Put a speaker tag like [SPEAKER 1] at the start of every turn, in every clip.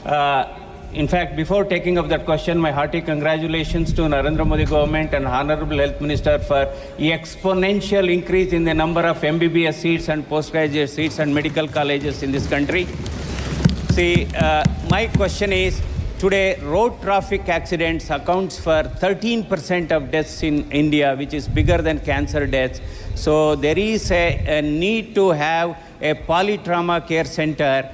[SPEAKER 1] In fact, before taking up that question, my hearty congratulations to Narendra Modi government and Honorable Health Minister for exponential increase in the number of MBBS seats and postgraduate seats and medical colleges in this country. See, my question is, today road traffic accidents accounts for 13% of deaths in India, which is bigger than cancer deaths. So there is a need to have a polytrauma care center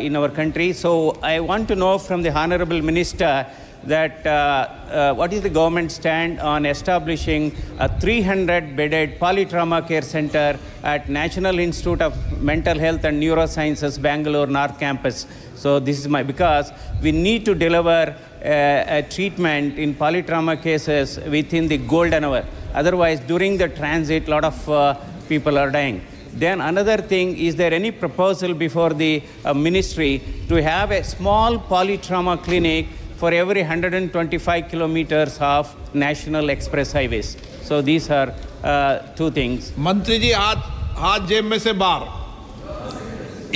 [SPEAKER 1] in our country. So I want to know from the Honorable Minister that what is the government stand on establishing a 300-bedded polytrauma care center at National Institute of Mental Health and Neurosciences, Bangalore North Campus. So this is because we need to deliver a treatment in polytrauma cases within the golden hour. Otherwise, during the transit, a lot of people are dying. Then another thing, is there any proposal before the ministry to have a small polytrauma clinic for every 125 kilometers of national express highways? So these are two things.
[SPEAKER 2] मंत्री जी, हाथ जेब में से बाहर।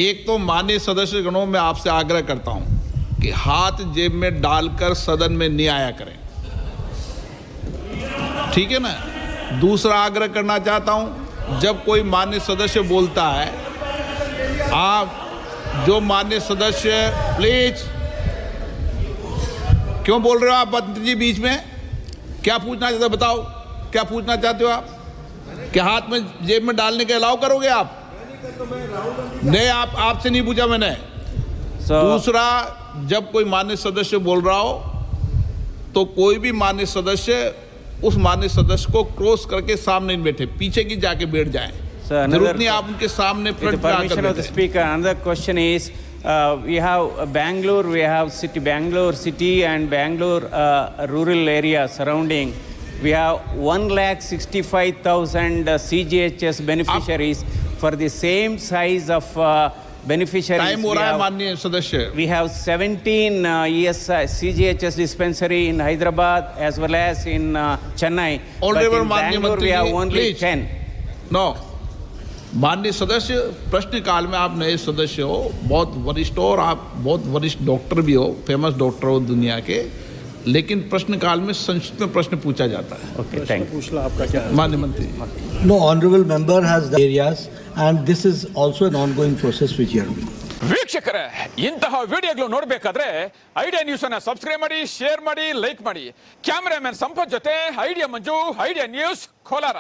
[SPEAKER 2] एक तो माननीय सदस्य गणों में आपसे आग्रह करता हूं कि हाथ जेब में डालकर सदन में नहीं आया करें, ठीक है ना। दूसरा आग्रह करना चाहता हूं, जब कोई माननीय सदस्य बोलता है, आप जो माननीय सदस्य, प्लीज, क्यों बोल रहे हो आप मंत्री जी बीच में? क्या पूछना चाहते हो, बताओ क्या पूछना चाहते हो आप? क्या हाथ में जेब में डालने के अलाउ करोगे आप? नहीं, आपसे नहीं पूछा मैंने। दूसरा, जब कोई माननीय सदस्य बोल रहा हो तो कोई भी माननीय सदस्य उस माननीय सदस्य को क्रॉस करके सामने नहीं बैठे, पीछे की जाके बैठ जाएं। जरूरत नहीं आप उनके सामने
[SPEAKER 1] permission of the speaker. Another question is, we have Bangalore, we have Bangalore city and Bangalore rural area surrounding. We have 1,65,000 CGHS beneficiaries for the same size of beneficiaries.
[SPEAKER 2] Time हो रहा है माननीय सदस्य।
[SPEAKER 1] We have 17 CGHS dispensary in Hyderabad as well as in Chennai. But in Bangalore we have only 10.
[SPEAKER 2] No. माननीय सदस्य, प्रश्न काल में आप नए सदस्य हो, बहुत वरिष्ठ हो और आप बहुत वरिष्ठ डॉक्टर भी हो, फेमस डॉक्टर हो दुनिया के, लेकिन प्रश्न काल में संक्षिप्त में प्रश्न पूछा जाता है।
[SPEAKER 1] Okay, thank you.
[SPEAKER 2] आपका क्या माननीय मंत्री?
[SPEAKER 3] No, honorable member has the areas and this is also an ongoing process which you are doing.
[SPEAKER 4] ವೀಕ್ಷಕರೇ, ಇಂತಹ ವಿಡಿಯೋಗಳು ನೋಡಬೇಕಾದ್ರೆ ಐಡಿಯಾ ನ್ಯೂಸ್ ಅನ್ನು ಸಬ್ಸ್ಕ್ರೈಬ್ ಮಾಡಿ, ಶೇರ್ ಮಾಡಿ, ಲೈಕ್ ಮಾಡಿ. ಕ್ಯಾಮರಾಮನ್ ಸಂಪತ್ ಜೊತೆ ಐಡಿಯಾ ಮಂಜು, ಐಡಿಯಾ ನ್ಯೂಸ್ ಕೋಲಾರ.